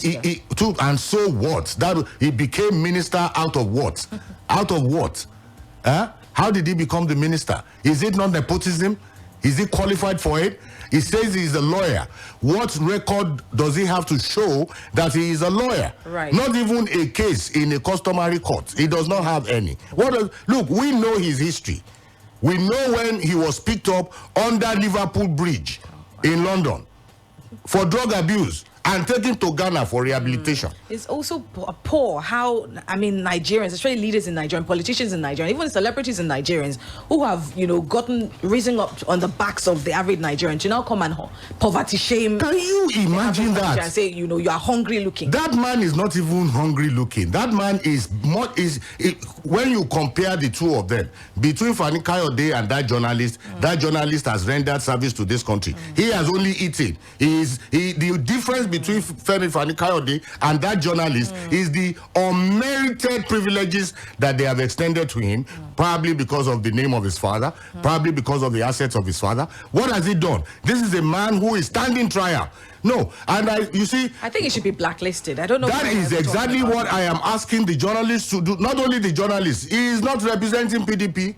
And so what? That he became minister out of what? Out of what? How did he become the minister? Is it not nepotism? Is he qualified for it? He says he's a lawyer. What record does he have to show that he is a lawyer? Right. Not even a case in a customary court. He does not have any. Look, we know his history. We know when he was picked up under Liverpool Bridge in London for drug abuse and taken to Ghana for rehabilitation. It's also poor how, Nigerians, especially leaders in Nigeria, politicians in Nigeria, even celebrities in Nigerians who have, risen up on the backs of the average Nigerian to now come and poverty shame. Can you imagine that? And say, you are hungry looking. That man is not even hungry looking. That man is more, when you compare the two of them, between Fani Kayode and that journalist has rendered service to this country. He has only eaten. The difference between Fani Kayode and that journalist is the unmerited privileges that they have extended to him, probably because of the name of his father, probably because of the assets of his father. What has he done? This is a man who is standing trial. No, and I think he should be blacklisted. I don't know. That is exactly what I am asking the journalists to do. Not only the journalists, he is not representing PDP.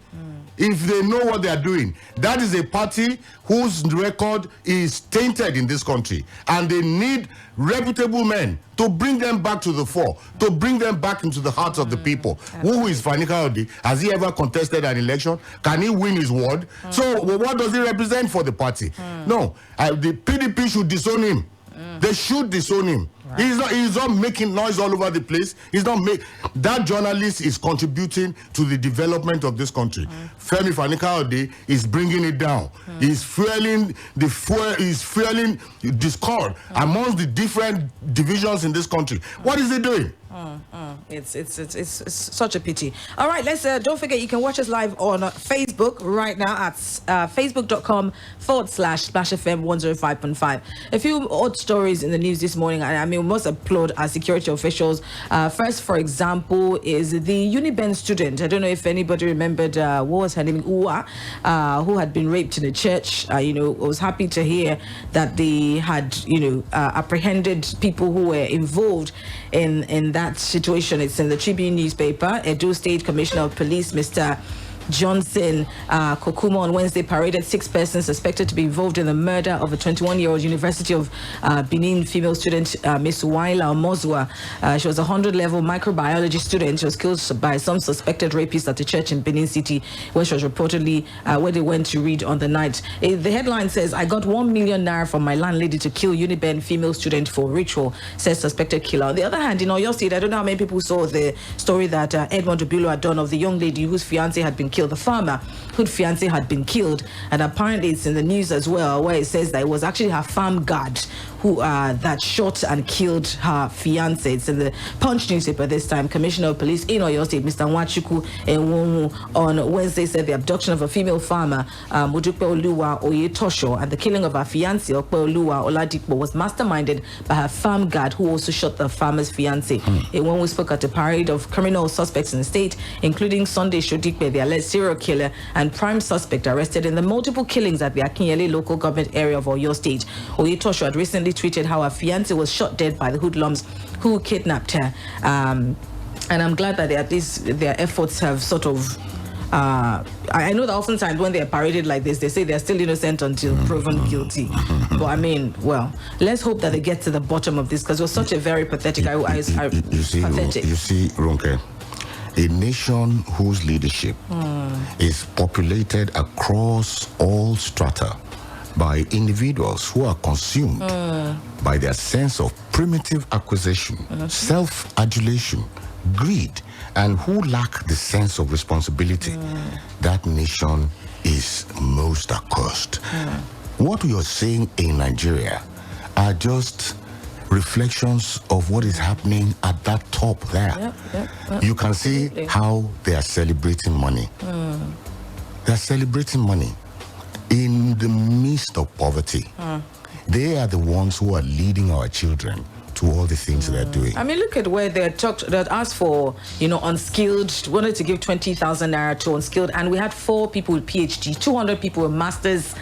If they know what they are doing, that is a party whose record is tainted in this country, and they need reputable men to bring them back to the fore, to bring them back into the hearts of the people. Who is Fani Kayode? Has he ever contested an election? Can he win his ward? So what does he represent for the party? No, the PDP should disown him. They should disown him. Right. He's not making noise all over the place. That journalist is contributing to the development of this country. Femi Fani Kayode is bringing it down. He's fueling discord amongst the different divisions in this country. What is he doing? It's such a pity. All right, let's don't forget you can watch us live on Facebook right now at facebook.com/Splash FM 105.5. A few odd stories in the news this morning. We must applaud our security officials. First, for example, is the Uniben student. I don't know if anybody remembered what was her name, Uwa, who had been raped in a church. I was happy to hear that they had apprehended people who were involved in that situation. It's in the Tribune newspaper. Edo State Commissioner of Police, Mr. Johnson Kokuma, on Wednesday paraded 6 persons suspected to be involved in the murder of a 21-year-old University of Benin female student, Miss Waila Mozua. She was a 100-level microbiology student. She was killed by some suspected rapists at a church in Benin City, where she was reportedly where they went to read on the night. The headline says, "I got 1 million naira from my landlady to kill Uniben female student for ritual," says suspected killer. On the other hand, in Oyo State, I don't know how many people saw the story that Edmond Obilo had done of the young lady whose fiancé had been killed, the farmer whose fiancé had been killed, and apparently it's in the news as well, where it says that it was actually her farm guard who that shot and killed her fiancé. It's in the Punch newspaper this time. Commissioner of Police in Oyo State, Mr. Nwachukwu Enwonwu, on Wednesday said the abduction of a female farmer, Modupe Oluwa Oyetosho, and the killing of her fiancé, Okpe Oluwa Oladipo, was masterminded by her farm guard, who also shot the farmer's fiancé. Enwonwu spoke at a parade of criminal suspects in the state, including Sunday Shodikpe, the alleged serial killer and prime suspect arrested in the multiple killings at the Akinyele local government area of Oyo State. Oyetosho had recently tweeted how her fiancé was shot dead by the hoodlums who kidnapped her. And I'm glad that at least their efforts have sort of I know that oftentimes when they're paraded like this, they say they're still innocent until proven guilty. But let's hope that they get to the bottom of this, because it was such a very pathetic. You see, Ronke, a nation whose leadership is populated across all strata by individuals who are consumed by their sense of primitive acquisition, self-adulation, greed, and who lack the sense of responsibility. That nation is most accursed. What we are seeing in Nigeria are just reflections of what is happening at that top there. You can see how they are celebrating money. They are celebrating money in the midst of poverty. They are the ones who are leading our children to all the things they're doing. Look at where they asked for, unskilled, wanted to give 20,000 naira to unskilled, and we had 4 people with PhD, 200 people with masters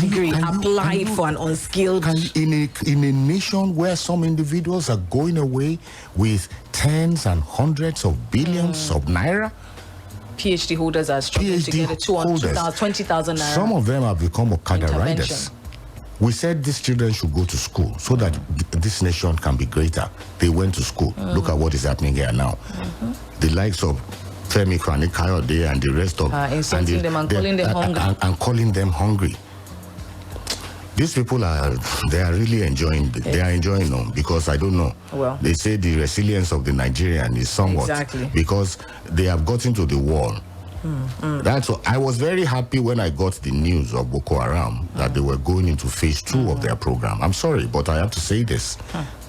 degree applied for an unskilled... In a nation where some individuals are going away with tens and hundreds of billions of naira, PhD holders are struggling to get a 20,000 naira. Some of them have become Okada riders. We said these children should go to school so that this nation can be greater. They went to school. Look at what is happening here now. The likes of Femi Kayode and the rest of... insulting them and calling them hungry. And calling them hungry. These people they are really enjoying. They are enjoying them because I don't know. Well, they say the resilience of the Nigerian is somewhat because they have gotten to the wall. That's what, I was very happy when I got the news of Boko Haram that they were going into phase 2 of their program. I'm sorry, but I have to say this.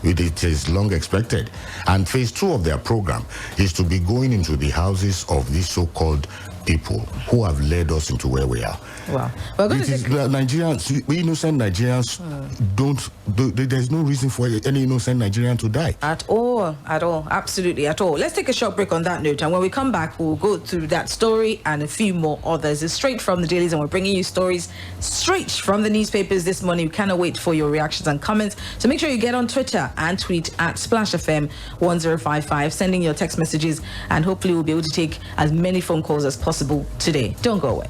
It is long expected. And phase 2 of their program is to be going into the houses of these so-called people who have led us into where we are. Wow. Nigerians, innocent Nigerians there's no reason for any innocent Nigerian to die. At all, absolutely at all. Let's take a short break on that note, and when we come back, we'll go through that story and a few more others. It's straight from the dailies, and we're bringing you stories straight from the newspapers this morning. We cannot wait for your reactions and comments, so make sure you get on Twitter and tweet at Splash FM 1055, sending your text messages, and hopefully we'll be able to take as many phone calls as possible today. Don't go away.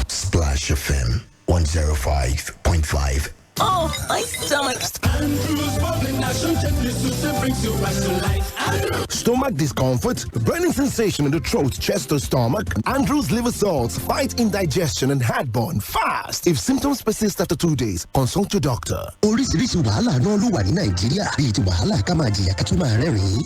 Splash FM 105.5. Oh, my stomach. Stomach discomfort, burning sensation in the throat, chest or stomach. Andrew's liver salts fight indigestion and heartburn fast. If symptoms persist after 2 days, consult your doctor. Oríṣiríṣi wàhálà náà ló wà ní Nàìjíríà bíi ti wàhálà ká máa jìyà ká tún máa rẹ́rìn-ín.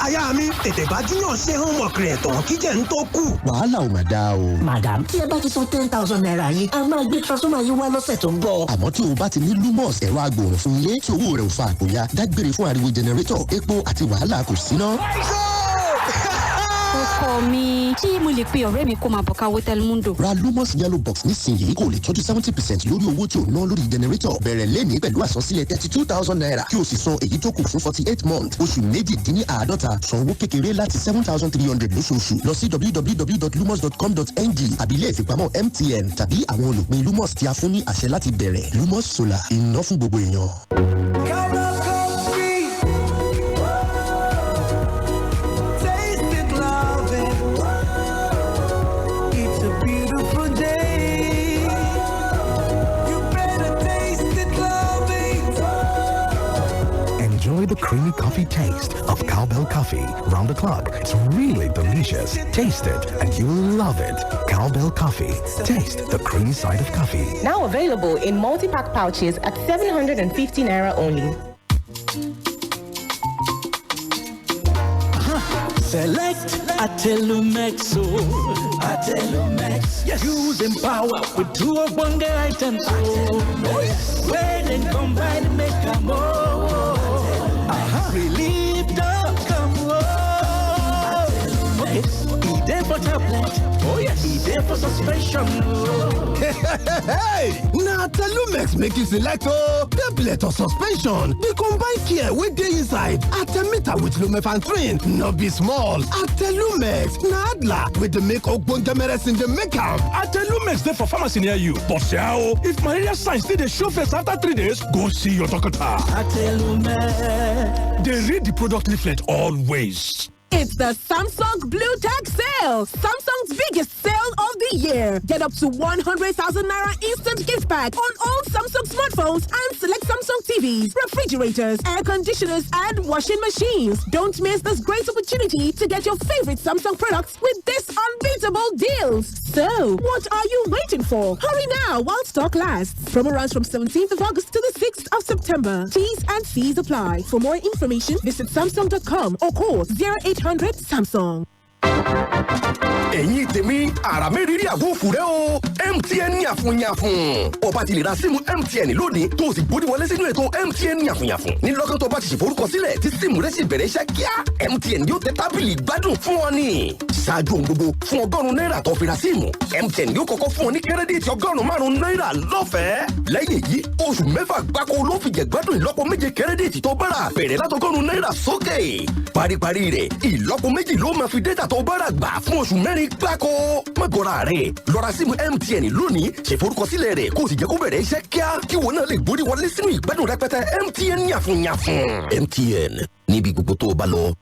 Aya mi, tètè bá jíyàn ṣe homework rẹ̀ tán kí jẹ́ ń tó kù. Wàhálà ò mà dáa o. Madam, tí ẹ bá ti san 10,000 naira yìí, a máa gbé transformer yìí wá lọ́sẹ̀ tó ń bọ̀. Àmọ́ tí o bá ti ní Lumos ẹ̀rọ agbòòrùn fún ilé tí owó rẹ̀ ò fa àpòyá, dágbére fún ariwo jẹnẹrétọ̀, epo àti wàhálà kò síná. Ọkọ mi, tí mo lè pe ọ̀rẹ́ mi kó máa bọ̀ káwé Telmundo. Ra Lumos Yellow Box nísìnyí kó lè tọ́jú 70% lórí owó tí o ná lórí jẹnẹrétọ̀. Bẹ̀rẹ̀ lẹ́ni pẹ̀lú àsansílẹ̀ 32,000 naira kí o sì san èyí tó kù fún 48 months. Oṣù méjìdínláàádọ́ta san owó kékeré láti 7,300 lóṣooṣù. Lọ sí www.lumos.com.ng àbí ilé ìfipamọ́ MTN tàbí àwọn olùpín Lumos tí a fún ní àṣẹ láti bẹ̀rẹ̀. Lumos Solar, iná fún gbogbo èèyàn. Enjoy the creamy coffee taste of Cowbell coffee round the clock. It's really delicious. Taste it and you'll love it. Cowbell coffee. Taste the creamy side of coffee. Now available in multi-pack pouches at 750 naira only. Select Atelumex, Atelumex. Yes. Using power with 2 Obonge items. When and combine make a more. Relieve the come. Okay. Ide for tablet. Oh yes. Ide for suspension. Hey! Now Atelumex make you select tablet or suspension. The combined care with the inside. Artemether with lumefantrine. No be small. Atelumex. Na Adla with the make Ogbonge medicine the make am. Atelumex dey for pharmacy near you. But if malaria signs still dey show face after 3 days, go see your doctor. Atelumex. They read the product leaflet always. It's the Samsung Blue Tag Sale. Samsung's biggest sale of the year. Get up to 100,000 naira instant gift pack on all Samsung smartphones and select Samsung TVs, refrigerators, air conditioners, and washing machines. Don't miss this great opportunity to get your favorite Samsung products with this unbeatable deals. So, what are you waiting for? Hurry now while stock lasts. Promo runs from 17th of August to the 6th of September. T's and C's apply. For more information, visit Samsung.com or call 0800 Samsung. Ẹ̀yin tèmi ara mẹ́rìírí àgófù rẹ o MTN yàfùnyàfùn ọba ti lè ra síìmù MTN lónìí tó o sì gbórí wọlé sínú ètò MTN yàfùnyàfùn ní lọ́kàn tó bá ti ṣèforúkọ sílẹ̀ tí síìmù rẹ sì bẹ̀rẹ̀ iṣẹ́ kíá MTN yóò tẹ tábìlì gbádùn fún ọ ní ṣáájú ohun gbogbo fún $100 tó fi ra síìmù MTN yóò kọ́kọ́ fún ọ ní kírẹ́díìtì $5 lọ́fẹ̀ẹ́ lẹ́yìn èyí oṣù 6 gbáko ló fi jẹ̀gbádùn ìlọ́po 7 kírẹ́díìtì tó bára bẹ̀rẹ̀ láti $100 sókè paríparí rẹ̀ ìlọ́po 2 ló máa fi dátà tó tó bá rà gbà fún oṣù mẹ́rin gbáko. Má gọra rẹ̀, lọ ra síìmù MTN lónìí, ṣèforúkọsílẹ̀ rẹ̀ kó o sì jẹ́ kó bẹ̀rẹ̀ iṣẹ́ kíá kí wọn náà lè gbórí wọlé sínú ìgbádùn rẹpẹtẹ MTN yàfùnyàfùn. MTN níbi gbogbo tó o bá lọ.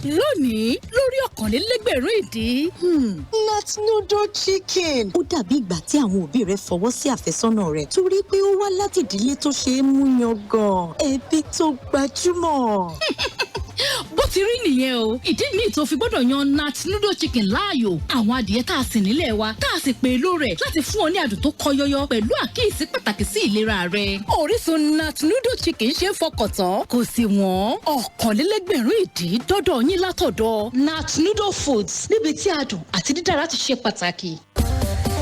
Lónìí lórí 1,000,000 ìdí. Nut noodle chicken. Ó dàbí ìgbà tí àwọn òbí rẹ̀ fọwọ́ sí àfẹ́sọ́nà rẹ̀ torí pé ó wá láti ìdílé tó ṣe é mú yangàn. Ẹbí tó gbajúmọ̀. Bó ti rí nìyẹn o, ìdí míì tó fi gbọ́dọ̀ yan nut noodle chicken láàyò. Àwọn adìẹ tá a sìn nílẹ̀ wa, tá a sì pèlò rẹ̀ láti fún ọ ní adùn tó kọ yọyọ pẹ̀lú àkíyèsí pàtàkì sí ìlera rẹ̀. Orísun nut noodle chicken ṣe é fọkàn tán, kò sì wọ́n. 1,000,000 ìdí dọ́dọ̀ yín látọ̀dọ̀ nut noodle foods níbi tí adùn àti dídára ti ṣe pàtàkì.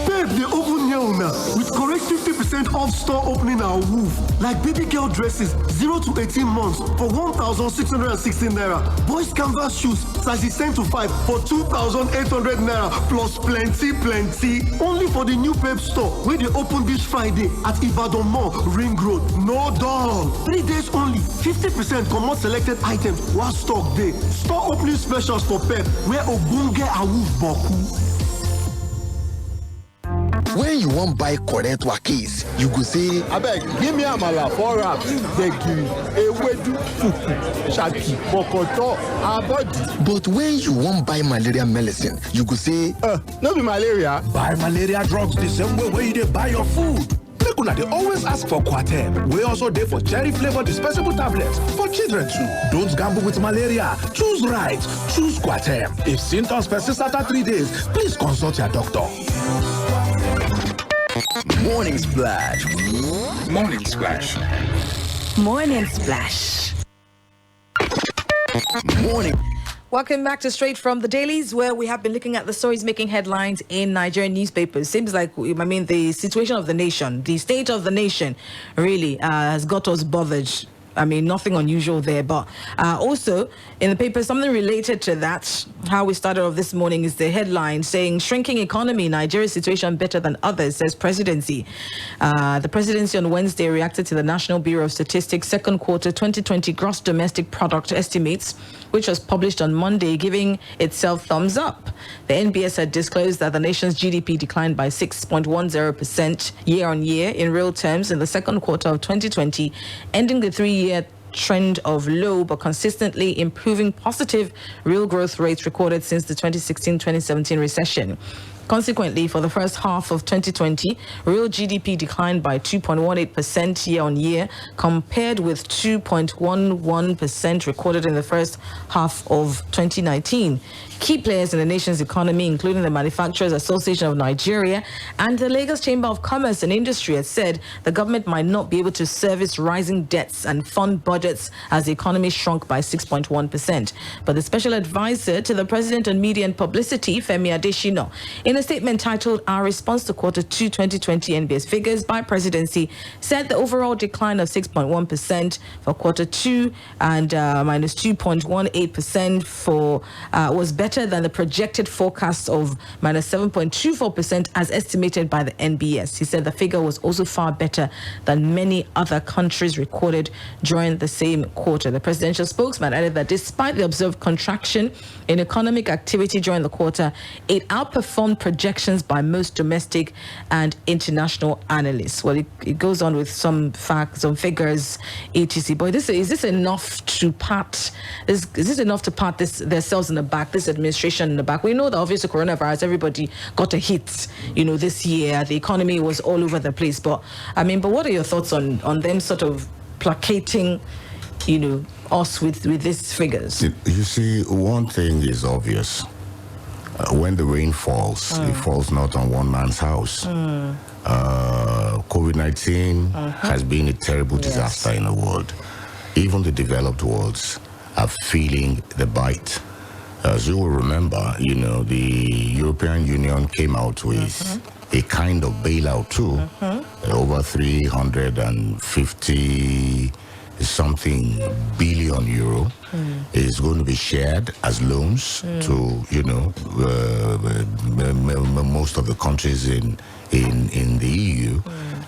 Babe, they open new now with correct 50% off store opening and woof. Like baby girl dresses 0 to 18 months for 1,616 naira. Boys canvas shoes sizes 10 to 5 for 2,800 naira plus plenty. Only for the new Babe store where they open this Friday at Ibadan Mall, Ring Road. No dog. 3 days only. 50% comot selected items while stock day. Store opening specials for Pep where Ogbonge and woof boku. When you want buy correct wakis, you go say, abeg, give me amala 4 wraps, gbegiri, ewedu, fufu, shaki, bokoto, abodi. But when you want buy malaria medicine, you go say, no be malaria. Buy malaria drugs the same way you dey buy your food. Make una dey always ask for Coartem. We also dey for cherry flavor dispersible tablets for children too. Don't gamble with malaria. Choose right. Choose Coartem. If symptoms persist after 3 days, please consult your doctor. Morning Splash. Morning Splash. Morning Splash. Morning. Welcome back to Straight from the Dailies, where we have been looking at the stories making headlines in Nigerian newspapers. Seems like, the situation of the nation, the state of the nation really has got us bothered. Nothing unusual there, but also in the paper, something related to that. How we started off this morning is the headline saying, shrinking economy, Nigeria's situation better than others, says presidency. The presidency on Wednesday reacted to the National Bureau of Statistics second quarter 2020 gross domestic product estimates, which was published on Monday, giving itself thumbs up. The NBS had disclosed that the nation's GDP declined by 6.10% year on year in real terms in the second quarter of 2020, ending the 3-year trend of low but consistently improving positive real growth rates recorded since the 2016-2017 recession. Consequently, for the first half of 2020, real GDP declined by 2.18% year on year, compared with 2.11% recorded in the first half of 2019. Key players in the nation's economy, including the Manufacturers Association of Nigeria and the Lagos Chamber of Commerce and Industry, had said the government might not be able to service rising debts and fund budgets as the economy shrunk by 6.1%. But the special advisor to the president on media and publicity, Femi Adesina, in a statement titled Our Response to Quarter 2 2020 NBS Figures by Presidency, said the overall decline of 6.1% for Quarter 2 and minus 2.18% for was better than the projected forecast of minus 7.24% as estimated by the NBS. He said the figure was also far better than many other countries recorded during the same quarter. The presidential spokesman added that despite the observed contraction in economic activity during the quarter, it outperformed projections by most domestic and international analysts. Well, it goes on with some facts, some figures, etc. Boy, is this enough to pat? Is this enough to pat themselves in the back? This administration in the back. We know that obviously coronavirus, everybody got a hit. This year the economy was all over the place. But what are your thoughts on them sort of placating, us with these figures? You see, one thing is obvious. When the rain falls, it falls not on one man's house. COVID-19 has been a terrible disaster in the world. Even the developed worlds are feeling the bite. As you will remember, the European Union came out with a kind of bailout too. Over 350 something billion euro is going to be shared as loans to most of the countries in the EU.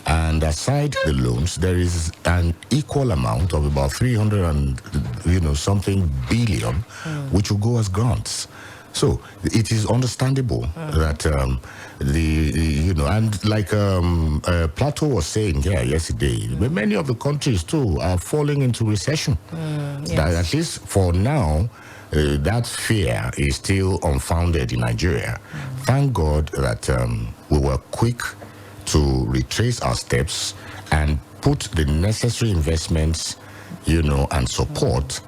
And aside the loans, there is an equal amount of about 300 and something billion, which will go as grants. So it is understandable that and like Plato was saying here yesterday, many of the countries too are falling into recession. That at least for now, that fear is still unfounded in Nigeria. Thank God that we were quick to retrace our steps and put the necessary investments, and support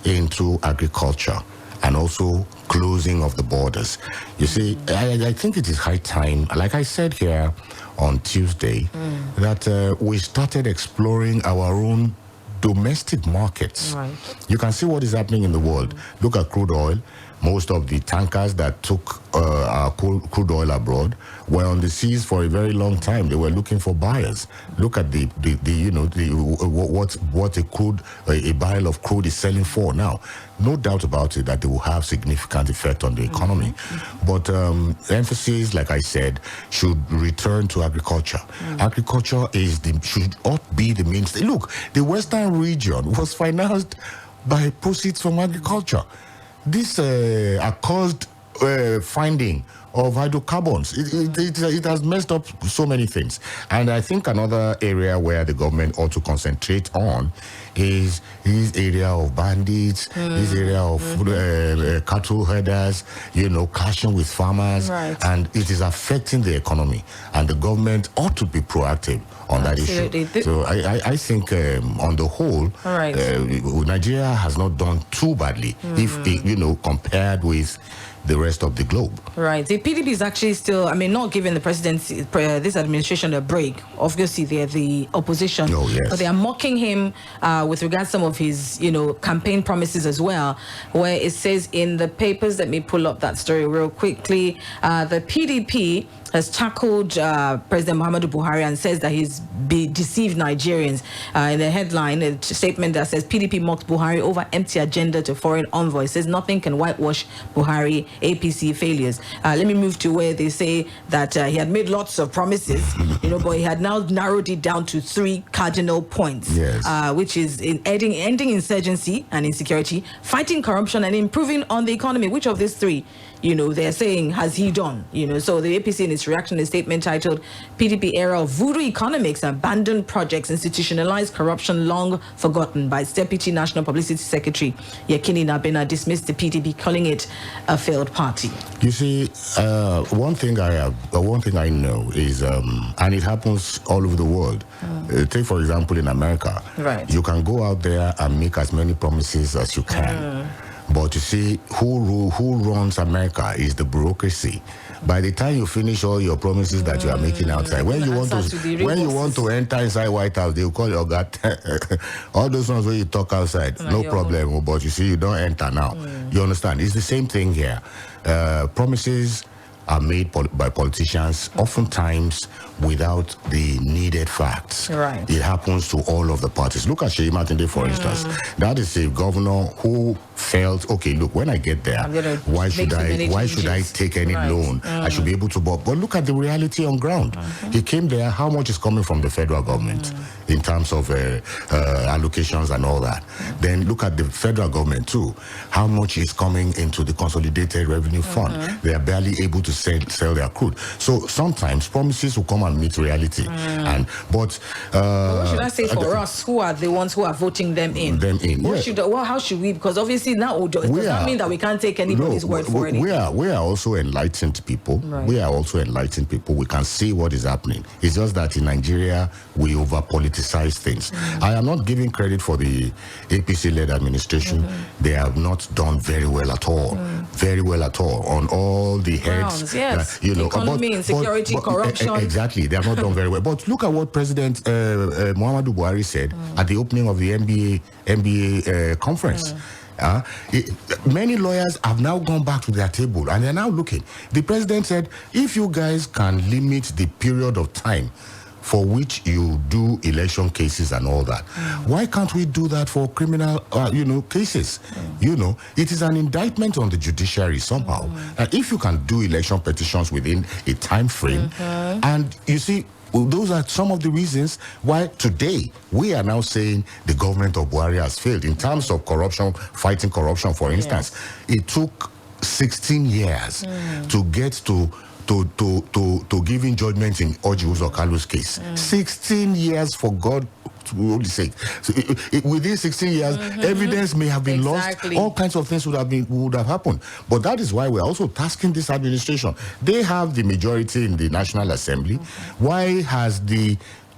into agriculture and also closing of the borders. You see, I think it is high time, like I said here on Tuesday, that we started exploring our own domestic markets. Right. You can see what is happening in the world. Look at crude oil. Most of the tankers that took our crude oil abroad were on the seas for a very long time. They were looking for buyers. Look at what a barrel of crude is selling for now. No doubt about it that they will have significant effect on the economy. But emphasis, like I said, should return to agriculture. Agriculture ought be the mainstay. Look, the Western region was financed by proceeds from agriculture. This accursed finding of hydrocarbons, it has messed up so many things. And I think another area where the government ought to concentrate on is this area of bandits, this area of cattle herders, clashing with farmers. Right. And it is affecting the economy. And the government ought to be proactive on that issue. So I think on the whole, Nigeria has not done too badly if, compared with the rest of the globe. Right. The PDP is actually still, not giving the presidency, this administration a break. Obviously, they're the opposition. Oh, yes. But they are mocking him with regards to some of his, campaign promises as well, where it says in the papers, let me pull up that story real quickly, the PDP has tackled President Muhammadu Buhari and says that he's deceived Nigerians. In a headline, a statement that says PDP mocked Buhari over empty agenda to foreign envoys. Says nothing can whitewash Buhari APC failures. Let me move to where they say that he had made lots of promises, but he had now narrowed it down to 3 cardinal points, which is in ending insurgency and insecurity, fighting corruption, and improving on the economy. Which of these 3? They're saying, has he done? So the APC in its reaction, a statement titled PDP Era of Voodoo Economics, Abandoned Projects, Institutionalized Corruption Long Forgotten, by its Deputy National Publicity Secretary Yekini Nabena, dismissed the PDP, calling it a failed party. You see, one thing I know is, and it happens all over the world. Take, for example, in America. Right. You can go out there and make as many promises as you can. But you see, who runs America is the bureaucracy. By the time you finish all your promises that you are making outside, when you want to enter inside White House, they will call your God. All those ones where you talk outside, no problem. But you see, you don't enter now. You understand? It's the same thing here. Promises are made by politicians, oftentimes without the needed facts. Right. It happens to all of the parties. Look at Seyi Makinde, for instance. That is a governor who felt, okay, look, when I get there, why should I take any loan? I should be able to borrow. But look at the reality on ground. He came there, how much is coming from the federal government in terms of allocations and all that? Then look at the federal government too. How much is coming into the Consolidated Revenue Fund? They are barely able to sell their crude. So sometimes promises will come and meet reality. But what should I say for us, who are the ones who are voting them in? How should we? Because obviously now does that mean that we can't take anybody's word for it? We are also enlightened people. Right. We are also enlightened people. We can see what is happening. It's just that in Nigeria we over politicize things. I am not giving credit for the APC-led administration. They have not done very well at all. Very well at all on all the heads. Economy, insecurity, corruption. Exactly, they have not done very well. But look at what President Muhammadu Buhari said at the opening of the NBA conference. Many lawyers have now gone back to their table and they're now looking. The president said, if you guys can limit the period of time for which you do election cases and all that, why can't we do that for criminal cases? It is an indictment on the judiciary somehow. And if you can do election petitions within a time frame, and you see, those are some of the reasons why today we are now saying the government of Buhari has failed in terms of corruption, fighting corruption, for instance. It took 16 years to get to giving judgment in Oji Kalu's case. 16 years, for God to only sake. So within 16 years, evidence may have been lost. All kinds of things would have happened. But that is why we're also tasking this administration. They have the majority in the National Assembly. Why has the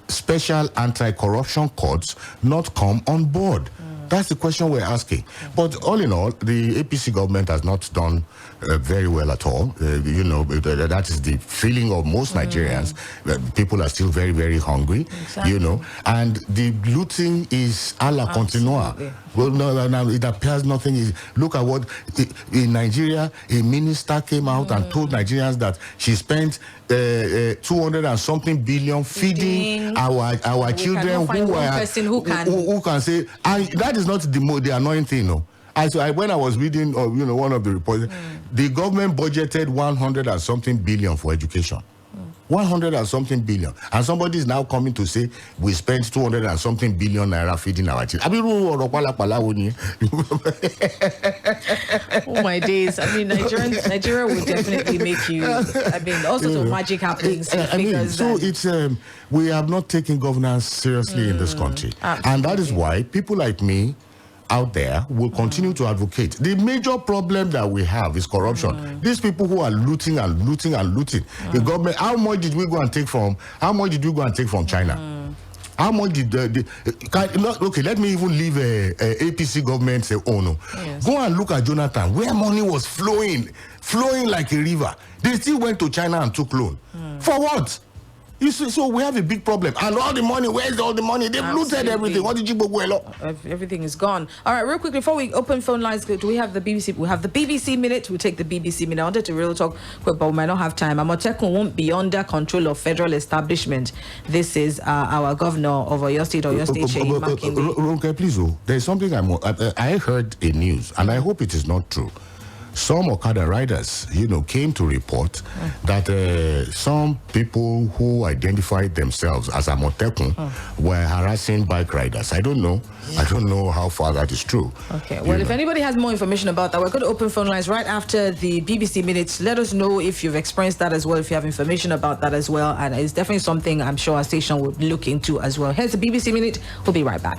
special anti-corruption courts not come on board? That's the question we're asking. But all in all, the APC government has not done very well at all. That is the feeling of most Nigerians. People are still very, very hungry, and the looting is a la continua. Well, no, it appears nothing is. Look at what in Nigeria, a minister came out and told Nigerians that she spent 200 and something billion feeding our children who can say, that is not the annoying thing, no. When I was reading, one of the reports, the government budgeted 100 and something billion for education. 100 and something billion. And somebody is now coming to say, we spent 200 and something billion naira feeding our children. Oh my days. I mean, Nigeria will definitely make you, all sorts of magic happenings. It's, we have not taken governance seriously in this country. Absolutely. And that is why people like me out there will continue to advocate. The major problem that we have is corruption. These people who are looting and looting and looting. The government, how much did we go and take from China? How much did okay, let me even leave APC government say, oh no. Yes. Go and look at Jonathan, where money was flowing like a river. They still went to China and took loan. For what? So we have a big problem. And all the money, where's all the money? They've looted everything. What did you go? Everything is gone. All right, real quickly, before we open phone lines, do we have the BBC? We have the BBC Minute. We'll take the BBC Minute. I wanted to really talk quick, but we might not have time. Amotekun won't be under control of federal establishment. This is our governor of Oyo State, Sheyi Makinde. Ronke, please, there's something I heard in news, and I hope it is not true. Some Okada riders, came to report that some people who identified themselves as Amotekun were harassing bike riders. I don't know. I don't know how far that is true. Okay. Well, if anybody has more information about that, we're going to open phone lines right after the BBC Minutes. Let us know if you've experienced that as well, if you have information about that as well. And it's definitely something I'm sure our station will look into as well. Here's the BBC Minute. We'll be right back.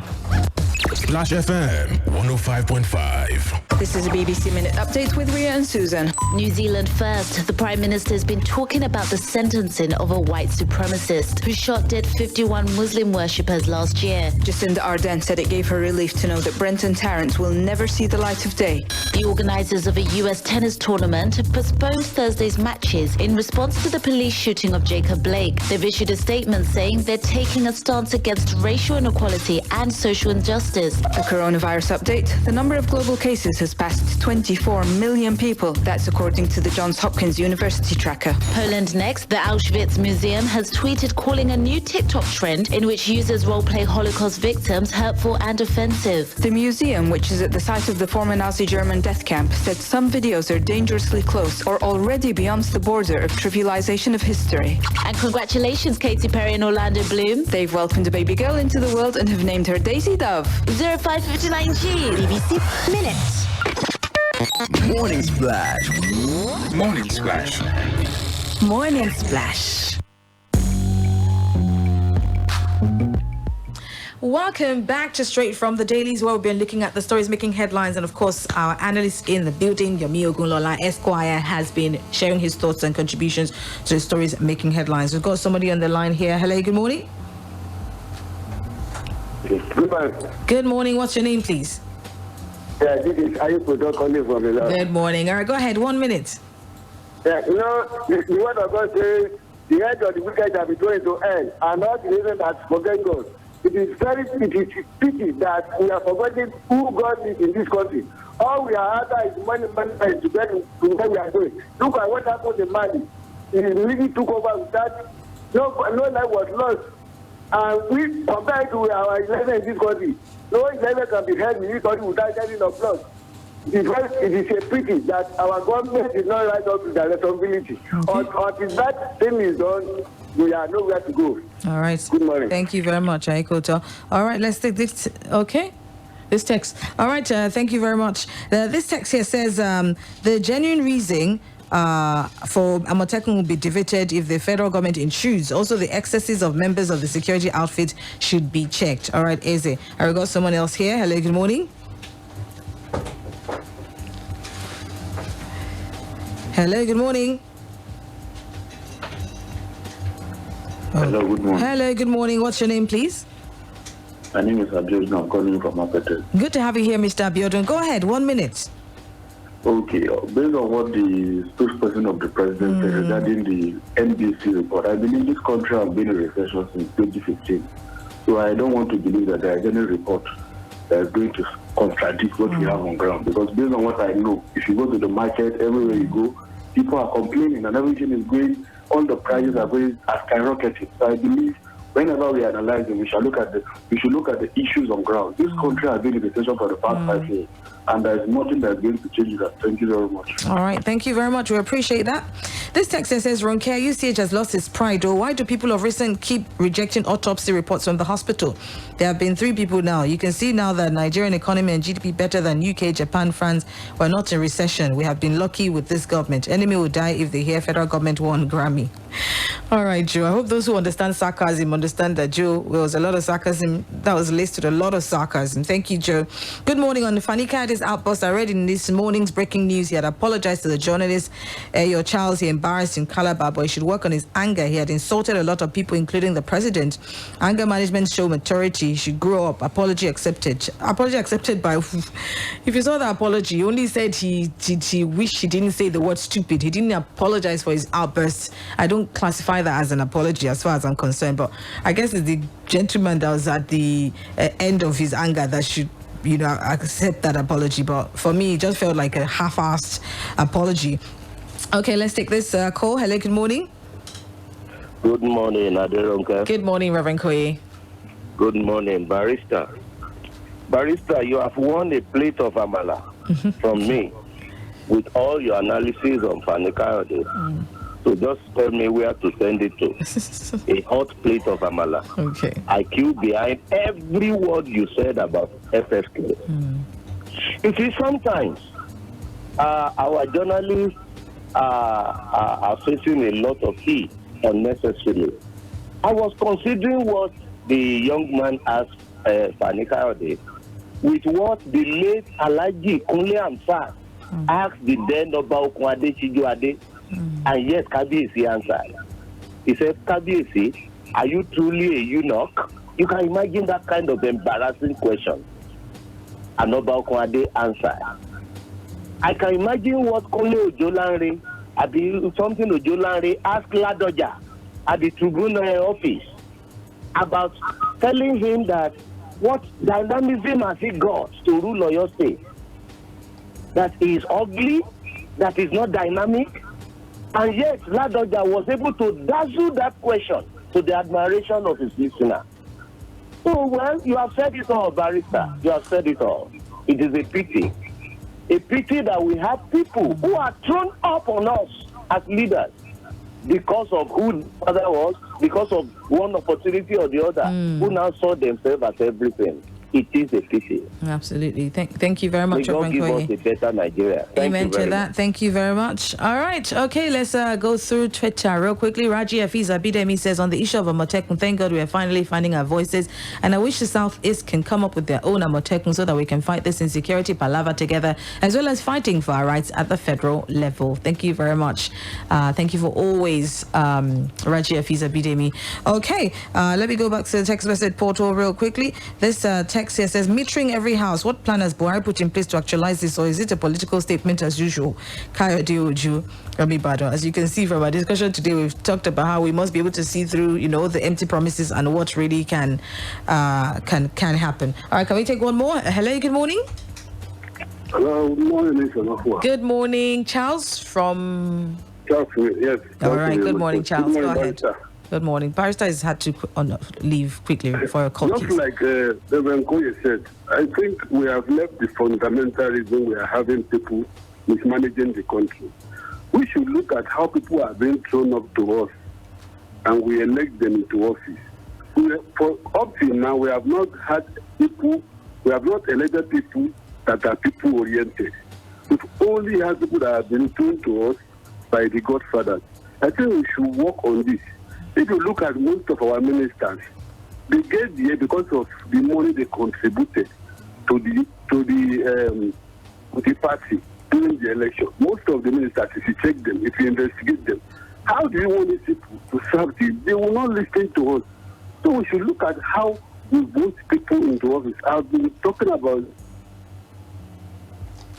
Splash FM 105.5. This is a BBC Minute update with Ria and Susan. New Zealand first. The Prime Minister has been talking about the sentencing of a white supremacist who shot dead 51 Muslim worshippers last year. Jacinda Ardern said it gave her relief to know that Brenton Tarrant will never see the light of day. The organisers of a US tennis tournament have postponed Thursday's matches in response to the police shooting of Jacob Blake. They've issued a statement saying they're taking a stance against racial inequality and social injustice. A coronavirus update. The number of global cases has passed 24 million people. That's according to the Johns Hopkins University tracker. Poland next. The Auschwitz Museum has tweeted calling a new TikTok trend in which users role-play Holocaust victims hurtful and offensive. The museum, which is at the site of the former Nazi German death camp, said some videos are dangerously close or already beyond the border of trivialization of history. And congratulations, Katy Perry and Orlando Bloom. They've welcomed a baby girl into the world and have named her Daisy Dove. 0559G. BBC Minute. Morning Splash. Morning Splash. Morning Splash. Welcome back to Straight from the Dailies, where we've been looking at the stories making headlines. And of course, our analyst in the building, Yomi Ogunlola Esquire, has been sharing his thoughts and contributions to the stories making headlines. We've got somebody on the line here. Hello, good morning. Good morning. Good morning. What's your name, please? Yeah, this is Ayuko calling from the Good morning. All right, go ahead. 1 minute. Yeah, the word of God says, the head of the wicked shall be thrown into hell, and not the reason that forget God. It is pity that we are forgetting who God is in this country. All we are after is money to get to where we are going. Look at what happened in Mali. He really took over with that. No life was lost. And we, compared to our 11 in this country, no 11 can be held in this country without shedding of blood. It is a pity that our government is not right up to their responsibility. Until that thing is done, we are nowhere to go. All right. Good morning. Thank you very much, Aikoto. All right, let's take this. Okay. This text. All right, thank you very much. This text here says the genuine reason for Amotekun will be defeated if the federal government intrudes. Also, the excesses of members of the security outfit should be checked. All right, Eze. I got someone else here. Hello, good morning. Hello, good morning. Hello, good morning. Hello, good morning. What's your name, please? My name is Abiodun. I'm calling from Apete. Good to have you here, Mr. Abiodun. Go ahead, 1 minute. Okay, based on what the spokesperson of the president said regarding the NBC report, I believe this country has been in recession since 2015. So I don't want to believe that there is any report that is going to contradict what we have on ground. Because based on what I know, if you go to the market, everywhere you go, people are complaining and everything is going, all the prices are going skyrocketing. So I believe whenever we analyze it, we should look at the issues on ground. This country has been in recession for the past 5 years, and there is nothing that's going to change that. Thank you very much. All right, thank you very much. We appreciate that. This text says, Ronke, UCH has lost its pride. Or why do people of recent keep rejecting autopsy reports from the hospital? There have been 3 people now. You can see now that Nigerian economy and GDP better than UK, Japan, France. We're not in recession. We have been lucky with this government. Enemy will die if they hear federal government won Grammy. All right, Joe. I hope those who understand sarcasm understand that, Joe, there was a lot of sarcasm. That was listed, a lot of sarcasm. Thank you, Joe. Good morning. On the Fanny Kadi's outburst, I read in this morning's breaking news, he had apologized to the journalist. Your Charles, he embarrassed in Calabar, but he should work on his anger. He had insulted a lot of people, including the president. Anger management show maturity. He should grow up. Apology accepted. Apology accepted by... If you saw the apology, he only said he wished he didn't say the word stupid. He didn't apologize for his outbursts. I don't classify that as an apology as far as I'm concerned, but I guess it's the gentleman that was at the end of his anger that should, accept that apology. But for me, it just felt like a half-assed apology. Okay, let's take this call. Hello, good morning. Good morning, Ronke. Good morning, Reverend Koye. Good morning, Barrister. Barrister, you have won a plate of amala from me with all your analysis on Fanny Kayode. So just tell me where to send it to. A hot plate of amala. Okay. I queue behind every word you said about FFK. You see, sometimes our journalists are facing a lot of heat unnecessarily. I was considering what the young man asked Fanny Kayode with what the late Alhaji Kunle Amsat asked the then Oba Okunade Chijuade. And yes, Kabiyesi answered. He said, Kabiyesi, are you truly a eunuch? You can imagine that kind of embarrassing question. And Oba Okunade answered. I can imagine what Kunle Ojolanre, something Ojolanre asked Ladoja at the tribunal office about telling him that what dynamism has he got to rule Oyo State? That he is ugly, that is not dynamic. And yet, Ladoja was able to dazzle that question to the admiration of his listener. So, well, you have said it all, Barrister. You have said it all. It is a pity. A pity that we have people who are thrown up on us as leaders because of who the other was, because of one opportunity or the other, who now saw themselves as everything. It is a pity. Absolutely. Thank you very much, Reverend Koye. May God give us a better Nigeria. Amen to that. Thank you very much. All right. Okay, let's go through Twitter real quickly. Raji Afiza Bidemi says, on the issue of Amotekun, thank God we are finally finding our voices. And I wish the Southeast can come up with their own Amotekun so that we can fight this insecurity palaver together, as well as fighting for our rights at the federal level. Thank you very much. Thank you for always, Raji Afiza Bidemi. Okay, let me go back to the text message portal real quickly. This text here says, metering every house. What plan has Buhari put in place to actualize this, or is it a political statement as usual? Kayode Oju, Rami Bado. As you can see from our discussion today, we've talked about how we must be able to see through, the empty promises and what really can happen. All right, can we take one more? Hello, good morning. Hello, good morning, Ms. Onafuwa. Good morning, Charles from... Charles, yes. All right, good morning, Charles. Good morning, go ahead. Barrister. Good morning. Barrister has had to leave quickly for a call. Just like Reverend Koye said, I think we have left the fundamental reason we are having people mismanaging the country. We should look at how people are being thrown up to us and we elect them into office. For up till now, we have not had people We have not elected people that are people-oriented. We've only had people that have been thrown to us by the Godfathers. I think we should work on this. If you look at most of our ministers, they get there because of the money they contributed to the party during the election. Most of the ministers, if you check them, if you investigate them, how do you want these people to serve you? They will not listen to us. So we should look at how we vote people into office. I've been talking about.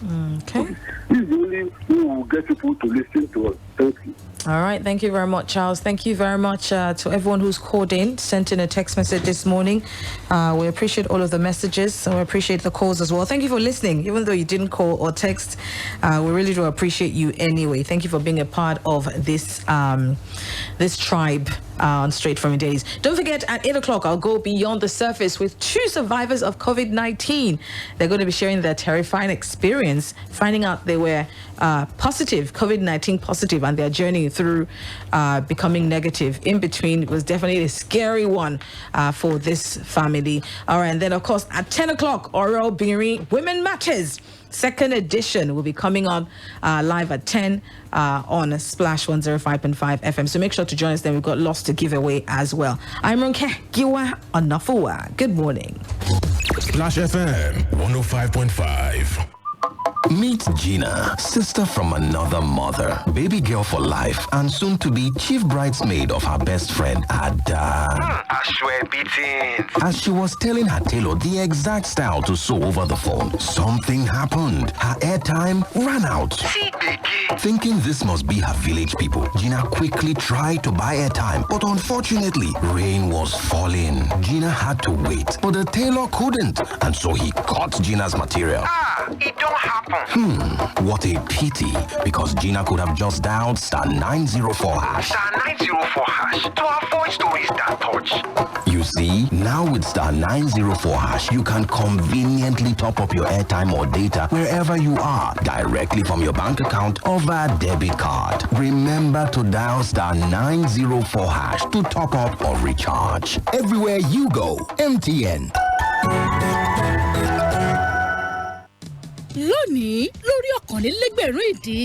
Okay. This is the only way we will get people to listen to us. Thank you. All right. Thank you very much, Charles. Thank you very much to everyone who's called in, sent in a text message this morning. We appreciate all of the messages. And we appreciate the calls as well. Thank you for listening. Even though you didn't call or text, we really do appreciate you anyway. Thank you for being a part of this this tribe on Straight From Your Days. Don't forget, at 8 o'clock, I'll go beyond the surface with 2 survivors of COVID-19. They're going to be sharing their terrifying experience, finding out they were positive, COVID-19 positive, and their journey through becoming negative. In between, it was definitely a scary one for this family. All right, and then, of course, at 10 o'clock, Oral Biri Women Matters. Second edition will be coming on live at 10 on Splash 105.5 FM. So make sure to join us then. We've got lots to give away as well. I'm Ronke Giwa Onafuwa. Good morning. Splash FM 105.5. Meet Gina, sister from another mother, baby girl for life, and soon to be chief bridesmaid of her best friend, Ada. As she was telling her tailor the exact style to sew over the phone, something happened. Her airtime ran out. Thinking this must be her village people, Gina quickly tried to buy airtime, but unfortunately, rain was falling. Gina had to wait, but the tailor couldn't, and so he cut Gina's material. It don't happen. What a pity, because Gina could have just dialed star 904 hash. Star 904 hash to avoid stories that touch. You see, now with star 904 hash, you can conveniently top up your airtime or data wherever you are, directly from your bank account or via debit card. Remember to dial star 904 hash to top up or recharge. Everywhere you go, MTN. lónìí lórí ọ̀kànlélẹ́gbẹ̀rún ìdí.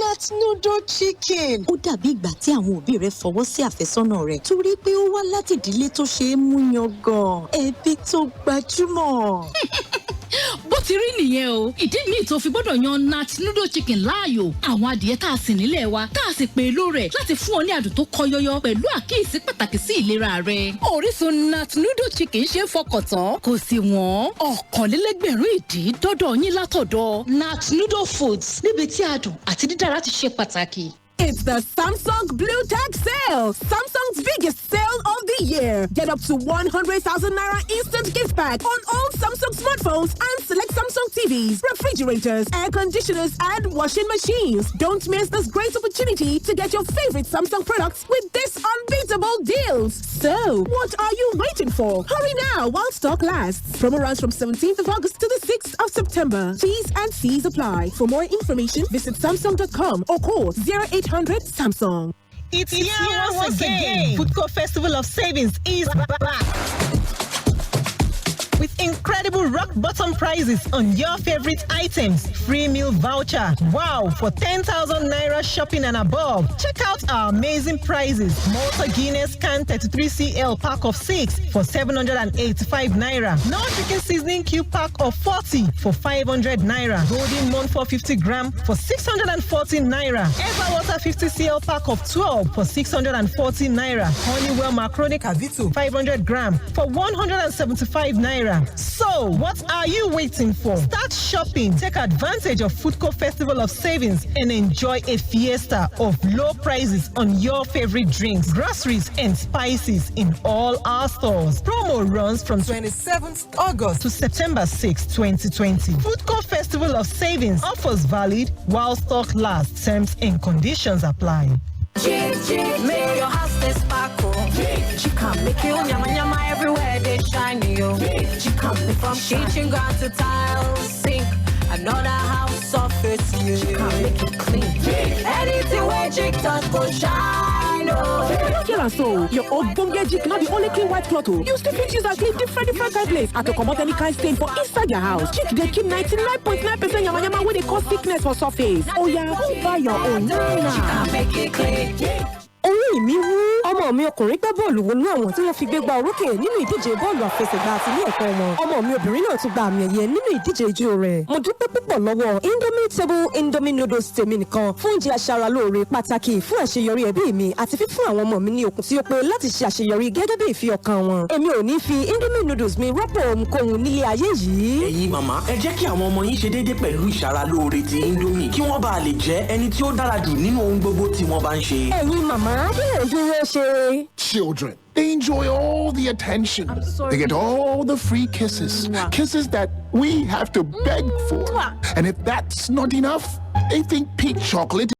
Nat noodle chicken. Ó dàbí ìgbà tí àwọn òbí rẹ̀ fọwọ́ sí àfẹ́sọ́nà rẹ̀ torí pé ó wá láti ìdílé tó ṣe é mú yangàn. Ẹbí tó gbajúmọ̀. bó ti rí nìyẹn o ìdí míì tó fi gbọ́dọ̀ yan Nat noodle chicken láàyò. àwọn adìẹ tá a sìn nílẹ̀ wa tá a sì pè lóore láti fún ọ ní adùn tó kọ yọyọ pẹ̀lú àkíyèsí pàtàkì sí ìlera rẹ. orísun Nat noodle chicken ṣe é fọkàn tán kò sì wọ́n. ọ̀kànlélẹ́gbẹ̀rún ìdí dọ́dọ̀ yín látọ̀dọ̀ Nat noodle foods níbi tí adùn àti dídára ti ṣe pàtàkì. It's the Samsung Blue Tag Sale. Samsung's biggest sale of the year. Get up to 100,000 Naira instant gift pack on all Samsung smartphones and select Samsung TVs, refrigerators, air conditioners, and washing machines. Don't miss this great opportunity to get your favorite Samsung products with this unbeatable deals. So, what are you waiting for? Hurry now while stock lasts. Promo runs from 17th of August to the 6th of September. T's and C's apply. For more information, visit Samsung.com or call 0800 Samsung. It's here once again. Foodco Festival of Savings is back. With incredible rock-bottom prices on your favorite items. Free meal voucher. Wow, for 10,000 Naira shopping and above. Check out our amazing prices. Malta Guinness can 33cl pack of 6 for 785 Naira. Non-chicken seasoning cube pack of 40 for 500 Naira. Golden Moon 450 gram for 640 Naira. Everwater 50cl pack of 12 for 640 Naira. Honeywell macaroni cavito 500 gram for 175 Naira. So, what are you waiting for? Start shopping. Take advantage of Foodco Festival of Savings and enjoy a fiesta of low prices on your favorite drinks, groceries, and spices in all our stores. Promo runs from 27th August to September 6, 2020. Foodco Festival of Savings offers valid while stock lasts. Terms and conditions apply. Make your house stay sparkle. Chica, make you nyama nyama everywhere they shine you. Chica, from kitchen ground to tiles, sink. Another house surface you. Chica, make it clean. Anything where chick touch go shine. Oh. and so. Your ogbonge jig not the only clean white cloth. You still fit use and clean different kind place. And to comot any kind stain for inside your house. Jig they keep 99.9% yama when they cause sickness for surface. Oh yeah, go buy your own now. Make it clean. Orí mi wú. Ọmọ mi ọkùnrin gbá bọ́ọ̀lù wọnú àwọn tí wọ́n fi gbégbá orókè nínú ìdíje bọ́ọ̀lù àfẹsẹ̀gbá àti ilé ẹ̀kọ́ wọn. Ọmọ mi obìnrin náà tún gba àmì ẹ̀yẹ nínú ìdíje ijó rẹ̀. Mo dúpẹ́ púpọ̀ lọ́wọ́ Indomie noodles tèmi nìkan fún oúnjẹ aṣaralóore pàtàkì fún àṣeyọrí ẹbí mi àti fífún àwọn ọmọ mi ní okun tí ó pé láti ṣe àṣeyọrí gẹ́gẹ́ bí ìfi ọkàn wọn. Èmi ò ní fi Indomie noodles mi rọ́pò ohunkóhun nílé ayé yìí. Ẹ̀yin màmá, ẹ jẹ́ kí àwọn ọmọ yín ṣe déédéé pẹ̀lú ìṣaralóore ti Indomie kí wọ́n bá lè jẹ́ ẹni tí ó dára jù nínú ohun gbogbo tí wọ́n bá ń ṣe. Ẹ̀yin màmá, children, they enjoy all the attention. They get all the free kisses. Kisses that we have to beg for. And if that's not enough, they think pink chocolate